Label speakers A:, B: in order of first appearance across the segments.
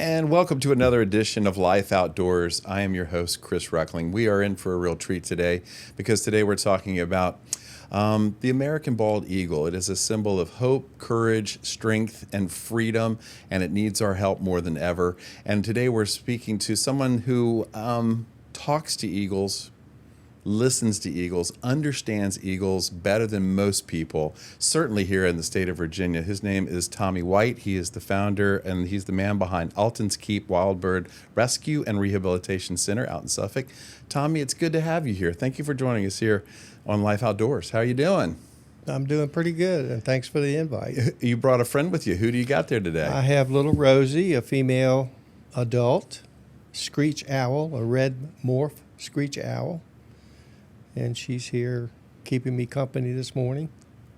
A: And welcome to another edition of Life Outdoors. I am your host, Chris Reckling. We are in for a real treat today because today we're talking about the American bald eagle. It is a symbol of hope, courage, strength, and freedom, and it needs our help more than ever. And today we're speaking to someone who talks to eagles, listens to eagles, understands eagles better than most people, certainly here in the state of Virginia. His name is Tommy White. He is the founder and he's the man behind Altons Keep Wildbird Rescue and Rehabilitation Center out in Suffolk. Tommy, it's good to have you here. Thank you for joining us here on Life Outdoors. How are you doing?
B: I'm doing pretty good, and thanks for the invite.
A: You brought a friend with you. Who do you got there today?
B: I have little Rosie, a female adult screech owl, a red morph screech owl, and she's here keeping me company this morning.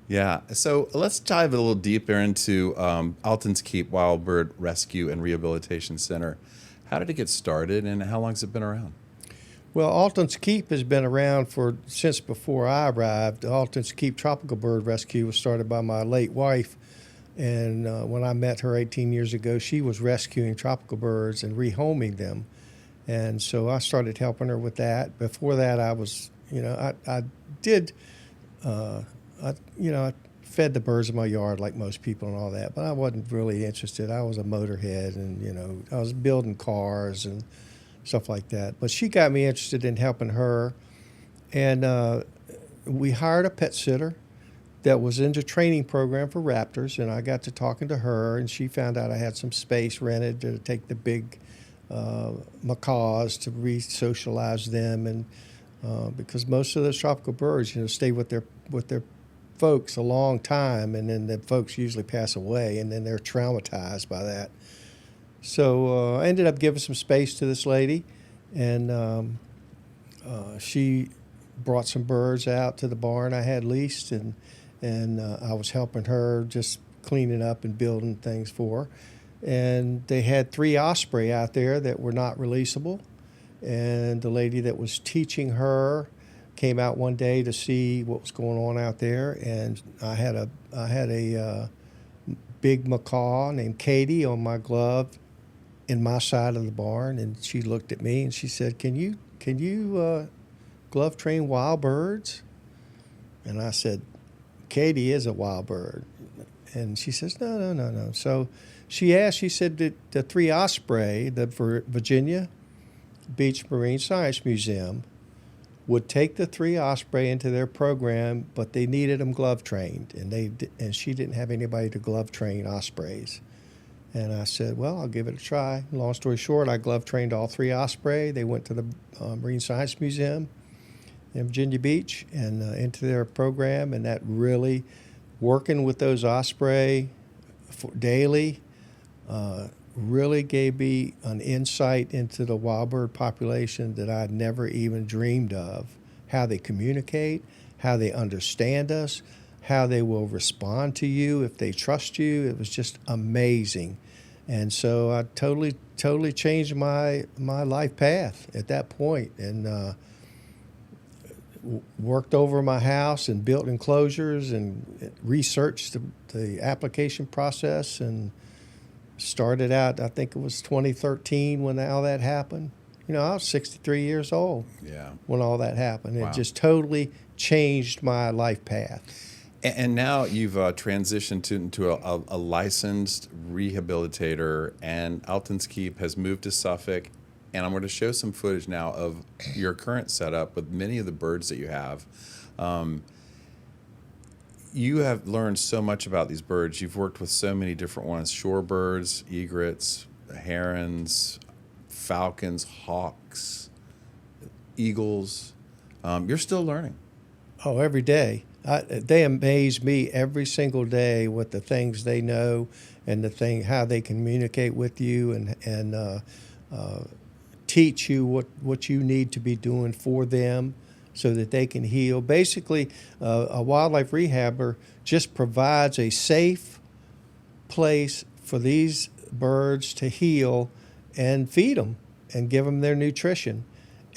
A: Yeah, so let's dive a little deeper into Altons Keep Wildbird Rescue and Rehabilitation Center. How did it get started, and how long has it been around?
B: Well, Altons Keep has been around since before I arrived. Altons Keep Tropical Bird Rescue was started by my late wife, and when I met her 18 years ago, she was rescuing tropical birds and rehoming them, and so I started helping her with that. Before that, I was, I fed the birds in my yard like most people and all that, but I wasn't really interested. I was a motorhead, and I was building cars and stuff like that. But she got me interested in helping her, and we hired a pet sitter that was in the training program for raptors, and I got to talking to her, and she found out I had some space rented to take the big macaws to re-socialize them, and because most of those tropical birds, stay with their folks a long time, and then the folks usually pass away, and then they're traumatized by that. So I ended up giving some space to this lady, and she brought some birds out to the barn I had leased, and I was helping her just cleaning up and building things for her. And they had 3 osprey out there that were not releasable, and the lady that was teaching her came out one day to see what was going on out there, and I had a big macaw named Katie on my glove in my side of the barn, and she looked at me and she said, "Can you glove train wild birds?" And I said, "Katie is a wild bird." And she says, No. So she said that the 3 osprey, the Virginia Beach Marine Science Museum, would take the 3 osprey into their program, but they needed them glove trained, and she didn't have anybody to glove train ospreys. And I said, well, I'll give it a try. Long story short, I glove trained all 3 osprey. They went to the Marine Science Museum in Virginia Beach and into their program, and that really, working with those osprey daily, really gave me an insight into the wild bird population that I'd never even dreamed of, how they communicate, how they understand us, how they will respond to you if they trust you. It was just amazing. And so I totally changed my life path at that point, and worked over my house and built enclosures and researched the application process, and started out, I think it was 2013 when all that happened. I was 63 years old when all that happened. Wow. It just totally changed my life path.
A: And now you've transitioned into a licensed rehabilitator, and Altons Keep has moved to Suffolk. And I'm going to show some footage now of your current setup with many of the birds that you have. You have learned so much about these birds. You've worked with so many different ones: shorebirds, egrets, herons, falcons, hawks, eagles. You're still learning.
B: Oh, every day. They amaze me every single day with the things they know and how they communicate with you and teach you what you need to be doing for them so that they can heal. Basically, a wildlife rehabber just provides a safe place for these birds to heal and feed them and give them their nutrition.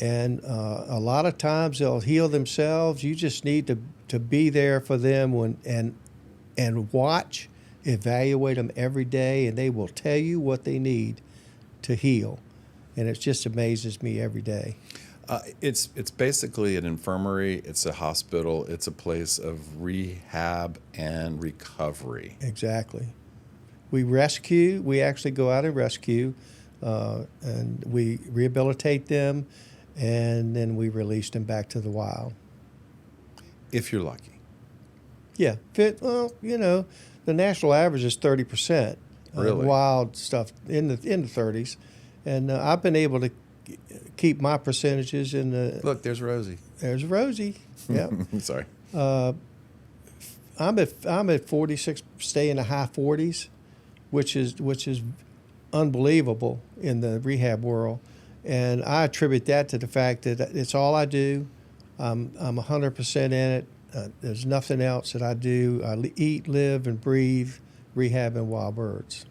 B: And a lot of times they'll heal themselves. You just need to be there for them and watch, evaluate them every day, and they will tell you what they need. to heal, and it just amazes me every day.
A: It's basically an infirmary. It's a hospital. It's a place of rehab and recovery.
B: Exactly. We rescue. We actually go out and rescue, and we rehabilitate them, and then we release them back to the wild.
A: If you're lucky.
B: Yeah. Well, the national average is 30%.
A: Really?
B: Wild stuff in the 30s, and I've been able to keep my percentages in the.
A: Look, there's Rosie.
B: There's Rosie. Yeah.
A: Sorry.
B: I'm at 46, stay in the high 40s, which is unbelievable in the rehab world, and I attribute that to the fact that it's all I do. I'm 100% in it. There's nothing else that I do. I eat, live, and breathe rehab and wild birds.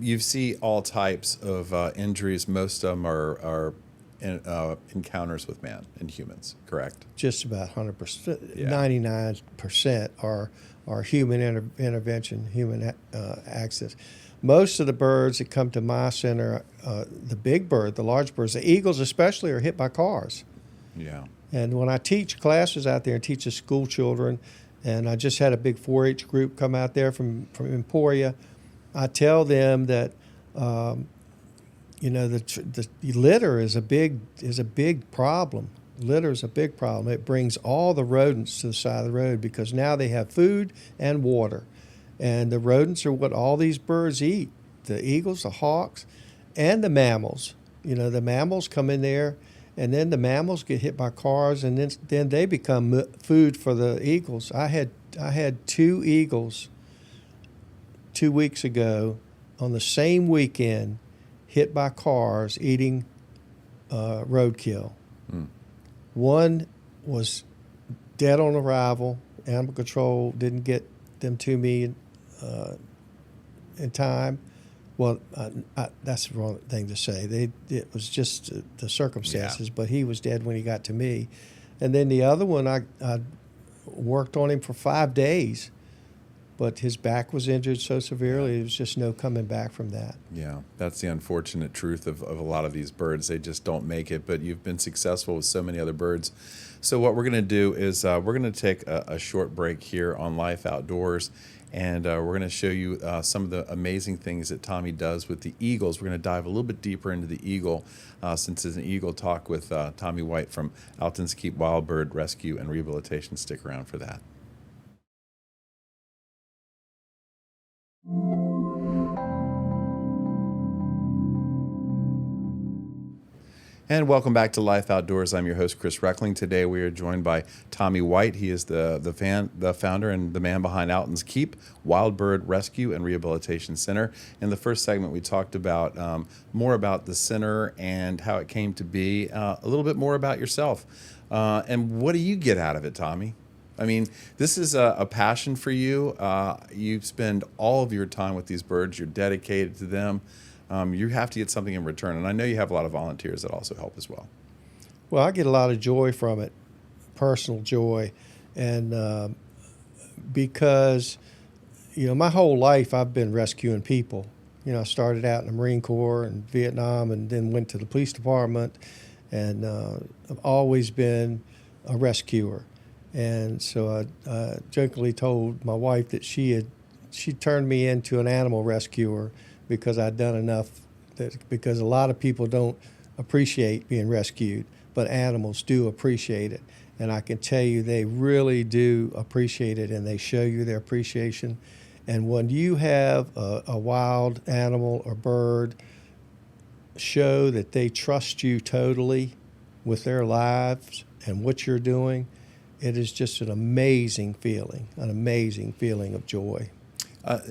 A: You see all types of injuries. Most of them are encounters with man and humans, correct?
B: Just about 100%.
A: Yeah.
B: 99% are human intervention, human access. Most of the birds that come to my center, the big bird, the large birds, the eagles especially, are hit by cars.
A: Yeah.
B: And when I teach classes out there and teach the school children, and I just had a big 4-H group come out there from Emporia, I tell them that the litter is a big problem. Litter is a big problem. It brings all the rodents to the side of the road because now they have food and water, and the rodents are what all these birds eat: the eagles, the hawks, and the mammals. The mammals come in there, and then the mammals get hit by cars, and then they become food for the eagles. I had 2 eagles 2 weeks ago on the same weekend hit by cars eating roadkill. Mm. One was dead on arrival. Animal control didn't get them to me in time. Well, that's the wrong thing to say. It was just the circumstances, but he was dead when he got to me. And then the other one, I worked on him for 5 days, but his back was injured so severely, there was just no coming back from that.
A: Yeah, that's the unfortunate truth of a lot of these birds. They just don't make it, but you've been successful with so many other birds. So what we're going to do is we're going to take a short break here on Life Outdoors, and we're going to show you some of the amazing things that Tommy does with the eagles. We're going to dive a little bit deeper into the eagle, since it's an eagle talk with Tommy White from Altons Keep Wildbird Rescue and Rehabilitation. Stick around for that. And welcome back to Life Outdoors. I'm your host, Chris Reckling. Today we are joined by Tommy White. He is the founder and the man behind Altons Keep Wildbird Rescue and Rehabilitation Center. In the first segment, we talked about more about the center and how it came to be, a little bit more about yourself. And what do you get out of it, Tommy? I mean, this is a passion for you. You spend all of your time with these birds. You're dedicated to them. You have to get something in return. And I know you have a lot of volunteers that also help as well.
B: Well, I get a lot of joy from it, personal joy. And because, my whole life I've been rescuing people. I started out in the Marine Corps in Vietnam and then went to the police department. And I've always been a rescuer. And so I jokingly told my wife that she turned me into an animal rescuer because I'd done enough, because a lot of people don't appreciate being rescued, but animals do appreciate it. And I can tell you they really do appreciate it, and they show you their appreciation. And when you have a wild animal or bird show that they trust you totally with their lives and what you're doing, it is just an amazing feeling of joy.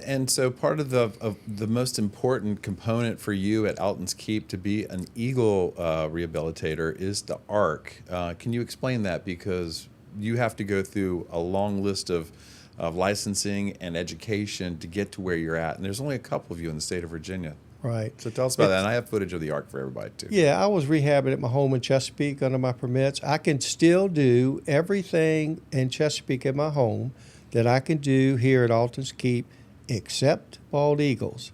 A: And so part of the most important component for you at Altons Keep to be an eagle rehabilitator is the ARC. Can you explain that? Because you have to go through a long list of licensing and education to get to where you're at. And there's only a couple of you in the state of Virginia.
B: Right.
A: So tell us about that. And I have footage of the ARC for everybody, too.
B: Yeah, I was rehabbing at my home in Chesapeake under my permits. I can still do everything in Chesapeake at my home that I can do here at Altons Keep except bald eagles.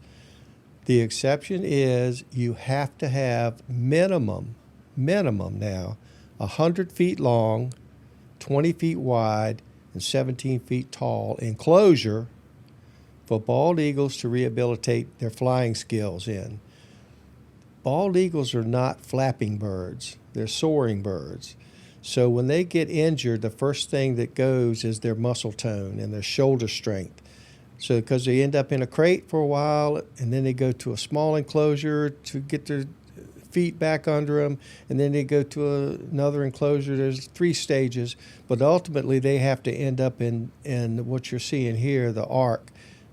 B: The exception is you have to have minimum now, 100 feet long, 20 feet wide, and 17 feet tall enclosure for bald eagles to rehabilitate their flying skills in. Bald eagles are not flapping birds. They're soaring birds. So when they get injured, the first thing that goes is their muscle tone and their shoulder strength. So because they end up in a crate for a while, and then they go to a small enclosure to get their feet back under them, and then they go to another enclosure. There's 3 stages, but ultimately they have to end up in what you're seeing here, the arc,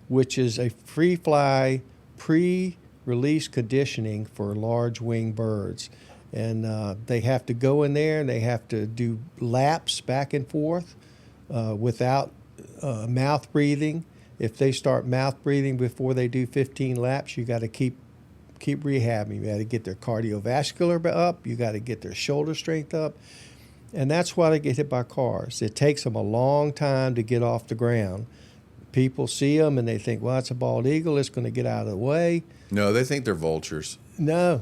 B: which is a free fly, pre-release conditioning for large wing birds. And they have to go in there and they have to do laps back and forth without mouth breathing. If they start mouth breathing before they do 15 laps, you got to keep rehabbing. You got to get their cardiovascular up. You got to get their shoulder strength up. And that's why they get hit by cars. It takes them a long time to get off the ground. People see them and they think, well, it's a bald eagle. It's going to get out of the way.
A: No, they think they're vultures.
B: No.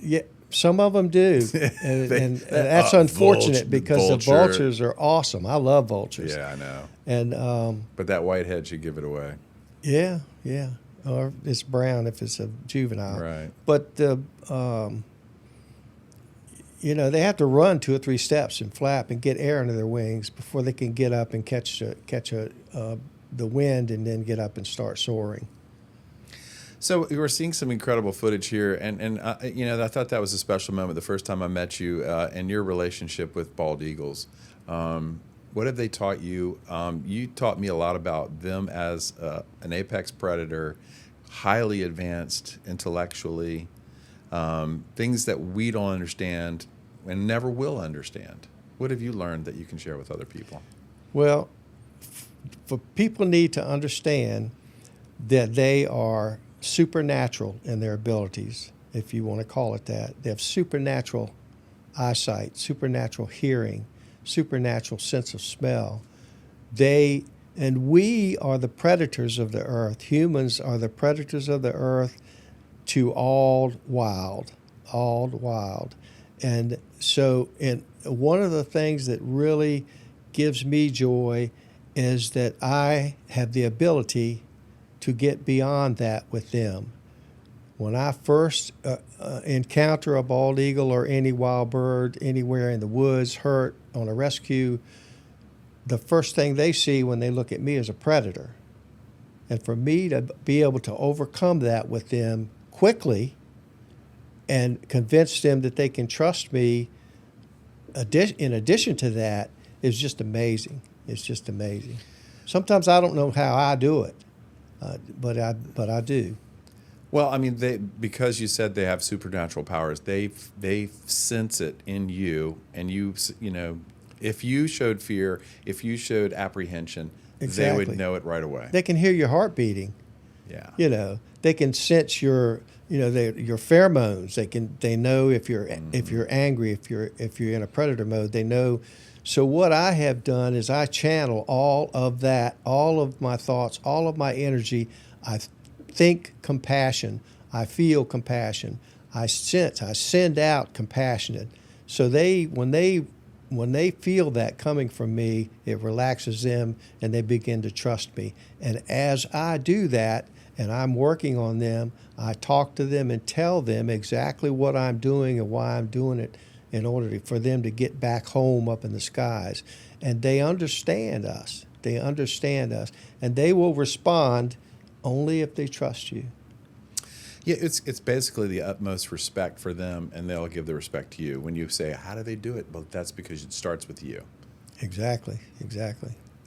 B: Yeah, some of them do. And that's unfortunate because the vultures are awesome. I love vultures.
A: Yeah, I know.
B: And
A: but that white head should give it away.
B: Yeah. Or it's brown if it's a juvenile.
A: Right.
B: But they have to run 2 or 3 steps and flap and get air under their wings before they can get up and catch the wind and then get up and start soaring.
A: So we're seeing some incredible footage here, and I thought that was a special moment the first time I met you and your relationship with bald eagles. What have they taught you? You taught me a lot about them as an apex predator, highly advanced intellectually, things that we don't understand and never will understand. What have you learned that you can share with other people?
B: Well, for people need to understand that they are supernatural in their abilities, if you want to call it that. They have supernatural eyesight, supernatural hearing, supernatural sense of smell. And we are the predators of the earth. Humans are the predators of the earth to all wild. And so, one of the things that really gives me joy is that I have the ability to get beyond that with them. When I first encounter a bald eagle or any wild bird anywhere in the woods hurt on a rescue, the first thing they see when they look at me is a predator. And for me to be able to overcome that with them quickly and convince them that they can trust me in addition to that is just amazing. It's just amazing. Sometimes I don't know how I do it. But I do.
A: Well, I mean, because you said they have supernatural powers, they sense it in you, and if you showed fear, if you showed apprehension,
B: Exactly.
A: They would know it right away.
B: They can hear your heart beating.
A: Yeah.
B: They can sense your pheromones. They know if you're angry, if you're in a predator mode. They know. So what I have done is I channel all of that, all of my thoughts, all of my energy. I think compassion. I feel compassion. I send out compassionate. So when they feel that coming from me, it relaxes them and they begin to trust me. And as I do that and I'm working on them, I talk to them and tell them exactly what I'm doing and why I'm doing it, in order for them to get back home up in the skies. And they understand us. And they will respond only if they trust you.
A: Yeah, it's basically the utmost respect for them, and they'll give the respect to you. When you say, how do they do it? Well, that's because it starts with you.
B: Exactly.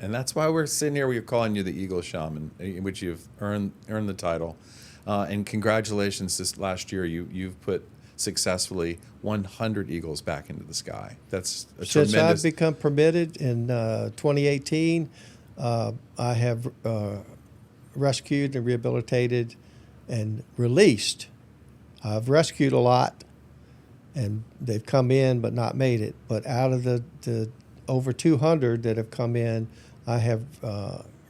A: And that's why we're sitting here, we're calling you the Eagle Shaman, in which you've earned the title. And congratulations, this last year you've put successfully 100 eagles back into the sky. That's a
B: Since
A: tremendous...
B: I've become permitted in 2018, I have rescued and rehabilitated and released. I've rescued a lot, and they've come in but not made it. But out of the over 200 that have come in, I have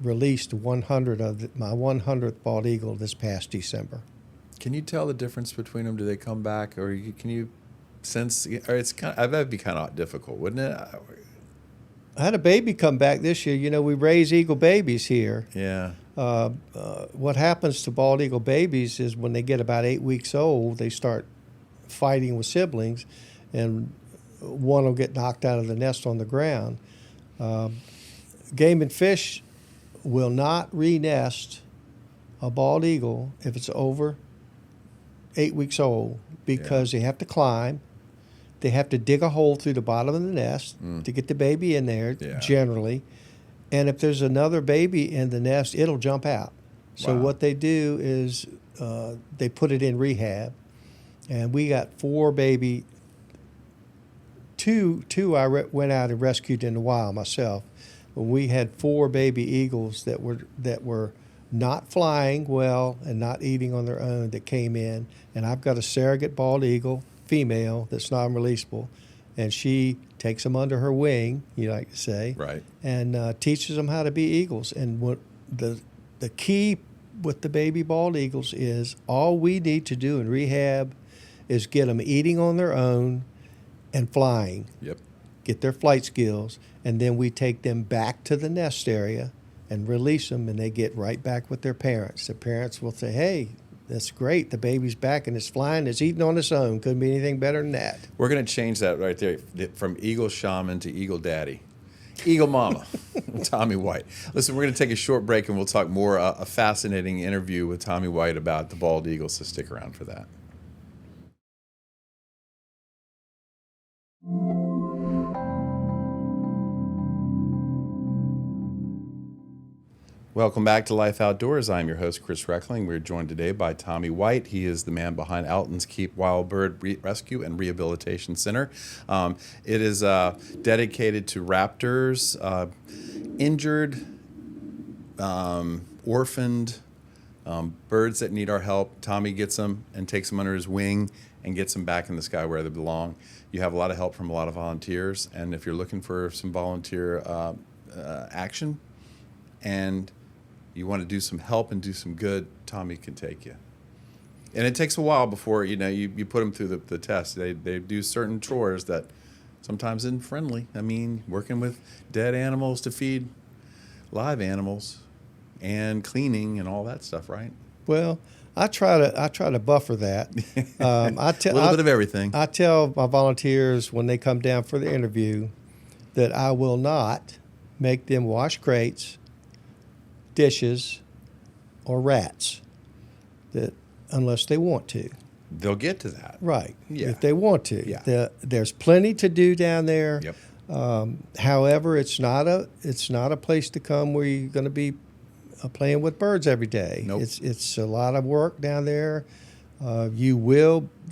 B: released 100 of my 100th bald eagle this past December.
A: Can you tell the difference between them? Do they come back, or can you sense? Or it's kind of, that'd be kind of difficult, wouldn't it?
B: I had a baby come back this year. You know, we raise eagle babies here.
A: Yeah.
B: What happens to bald eagle babies is when they get about 8 weeks old, they start fighting with siblings, and one will get knocked out of the nest on the ground. Game and Fish will not re-nest a bald eagle if it's over 8 weeks old because they have to climb. They have to dig a hole through the bottom of the nest to get the baby in there, generally. And if there's another baby in the nest, it'll jump out. So what they do is they put it in rehab. And we got four baby. Two went out and rescued in the wild myself. But we had four baby eagles that were not flying well and not eating on their own that came in. And I've got a surrogate bald eagle, female, that's non-releasable. And she takes them under her wing, you like to say,
A: right,
B: and teaches them how to be eagles. And what the key with the baby bald eagles is all we need to do in rehab is get them eating on their own and flying.
A: Yep.
B: Get their flight skills, and then we take them back to the nest area and release them, and they get right back with their parents. The parents will say, hey, that's great. The baby's back and it's flying. It's eating on its own. Couldn't be anything better than that.
A: We're going to change that right there from Eagle Shaman to Eagle Daddy. Eagle Mama, Tommy White. Listen, we're going to take a short break and we'll talk more. A fascinating interview with Tommy White about the bald eagle, so stick around for that. Welcome back to Life Outdoors. I'm your host, Chris Reckling. We're joined today by Tommy White. He is the man behind Altons Keep Wildbird Rescue and Rehabilitation Center. It is dedicated to raptors, injured, orphaned, birds that need our help. Tommy gets them and takes them under his wing and gets them back in the sky where they belong. You have a lot of help from a lot of volunteers, and if you're looking for some volunteer action and you want to do some help and do some good, Tommy can take you. And it takes a while before you put them through the test. They do certain chores that sometimes isn't friendly. I mean, working with dead animals to feed live animals and cleaning and all that stuff, right?
B: Well, I try to buffer that.
A: A little bit of everything.
B: I tell my volunteers when they come down for the interview that I will not make them wash crates, dishes, or rats, that unless they want to.
A: They'll get to that.
B: Right.
A: Yeah.
B: If they want to.
A: Yeah.
B: There's plenty to do down there.
A: Yep.
B: However, it's not a place to come where you're going to be playing with birds every day.
A: Nope.
B: It's a lot of work down there. I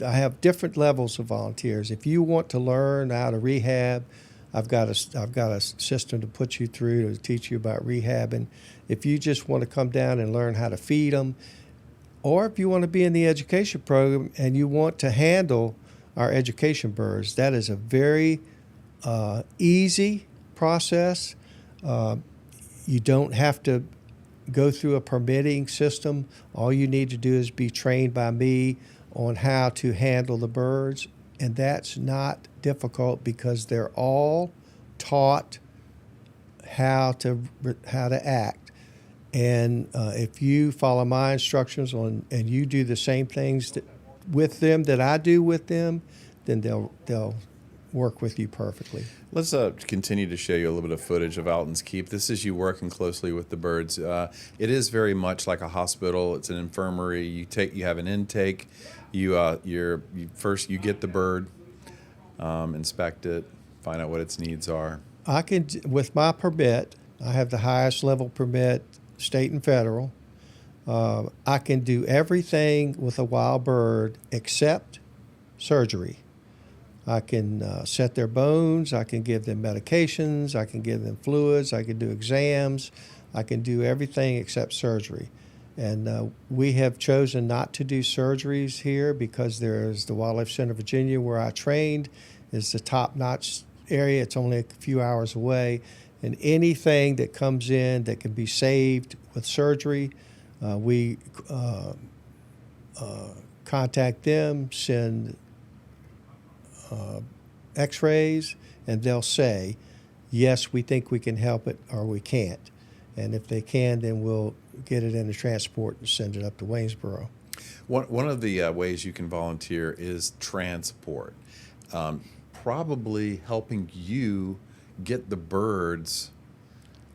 B: have different levels of volunteers. If you want to learn how to rehab, I've got a system to put you through to teach you about rehab. And if you just want to come down and learn how to feed them, or if you want to be in the education program and you want to handle our education birds, that is a very easy process. You don't have to go through a permitting system. All you need to do is be trained by me on how to handle the birds, and that's not difficult because they're all taught how to act. And if you follow my instructions and you do the same things with them that I do with them, then they'll work with you perfectly.
A: Let's continue to show you a little bit of footage of Altons Keep. This is you working closely with the birds. It is very much like a hospital. It's an infirmary. You have an intake. You get the bird, inspect it, find out what its needs are.
B: With my permit, I have the highest level permit, state and federal. I can do everything with a wild bird except surgery. I can set their bones, I can give them medications, I can give them fluids, I can do exams, I can do everything except surgery. And we have chosen not to do surgeries here because there's the Wildlife Center of Virginia where I trained is the top-notch area. It's only a few hours away. And anything that comes in that can be saved with surgery, we contact them, send x-rays, and they'll say, yes, we think we can help it, or we can't. And if they can, then we'll get it in a transport and send it up to Waynesboro.
A: One of the ways you can volunteer is transport. Probably helping you get the birds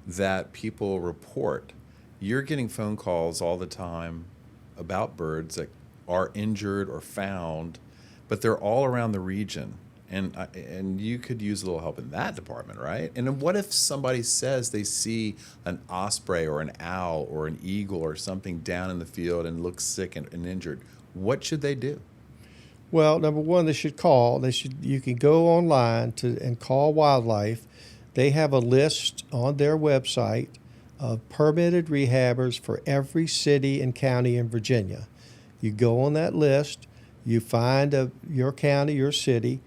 A: that people report. You're getting phone calls all the time about birds that are injured or found, but they're all around the region. And you could use a little help in that department, right? And then what if somebody says they see an osprey or an owl or an eagle or something down in the field and looks sick and injured? What should they do?
B: Well, number one, they should call. You can go online and call wildlife. They have a list on their website of permitted rehabbers for every city and county in Virginia. You go on that list, you find your county, your city,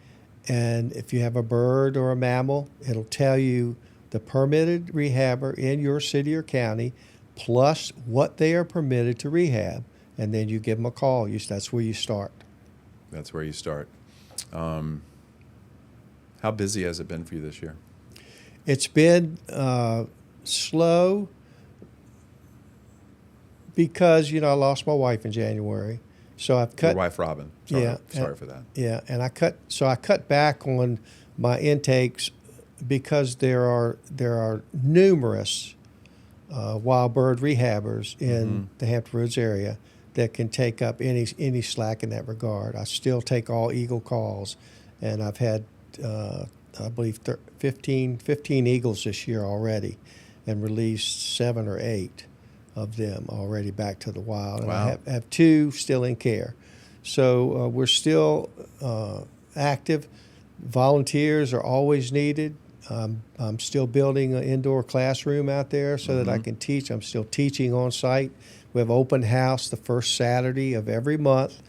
B: and if you have a bird or a mammal, it'll tell you the permitted rehabber in your city or county, plus what they are permitted to rehab, and then you give them a call. That's where you start.
A: That's where you start. How busy has it been for you this year?
B: It's been slow because, I lost my wife in January. So I've cut.
A: Your wife, Robin. Sorry for that.
B: Yeah, and I cut back on my intakes because there are numerous wild bird rehabbers in the Hampton Roads area that can take up any slack in that regard. I still take all eagle calls, and I've had I believe 15 eagles this year already, and released 7 or 8 of them already back to the wild.
A: Wow.
B: And I have 2 still in care. So we're still active. Volunteers are always needed. I'm still building an indoor classroom out there so that I can teach. I'm still teaching on site. We have open house the first Saturday of every month.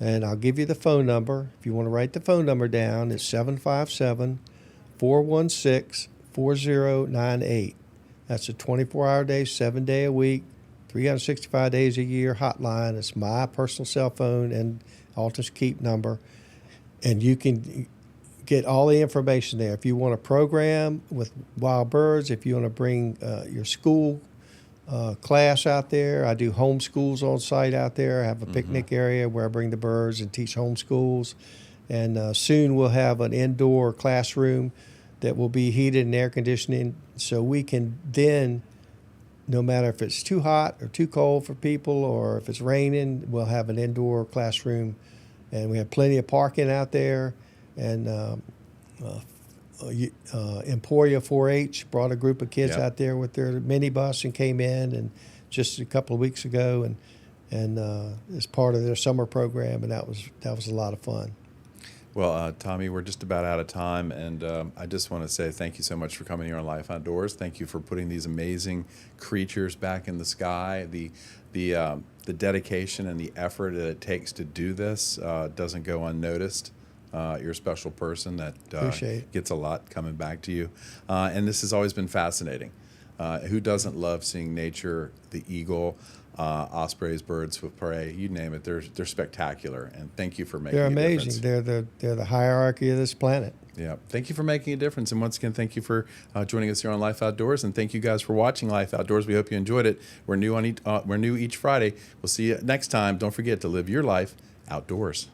B: And I'll give you the phone number. If you want to write the phone number down, it's 757-416-4098. That's a 24-hour day, 7-day a week, 365 days a year hotline. It's my personal cell phone and Altons Keep number. And you can get all the information there. If you want a program with wild birds, if you want to bring your school class out there, I do homeschools on site out there. I have a picnic area where I bring the birds and teach homeschools. And soon we'll have an indoor classroom that will be heated and air conditioning, so we can then, no matter if it's too hot or too cold for people or if it's raining, we'll have an indoor classroom. And we have plenty of parking out there. And Emporia 4-H brought a group of kids out there with their minibus and came in and just a couple of weeks ago and as part of their summer program, and that was a lot of fun.
A: Well, Tommy, we're just about out of time, and I just want to say thank you so much for coming here on Life Outdoors. Thank you for putting these amazing creatures back in the sky. The dedication and the effort that it takes to do this doesn't go unnoticed. You're a special person that gets a lot coming back to you. And this has always been fascinating. Who doesn't love seeing nature, the eagle, ospreys, birds with prey, you name it. They're spectacular. And thank you for making a difference.
B: They're amazing. They're the hierarchy of this planet.
A: Yeah. Thank you for making a difference. And once again, thank you for joining us here on Life Outdoors. And thank you guys for watching Life Outdoors. We hope you enjoyed it. We're new each Friday. We'll see you next time. Don't forget to live your life outdoors.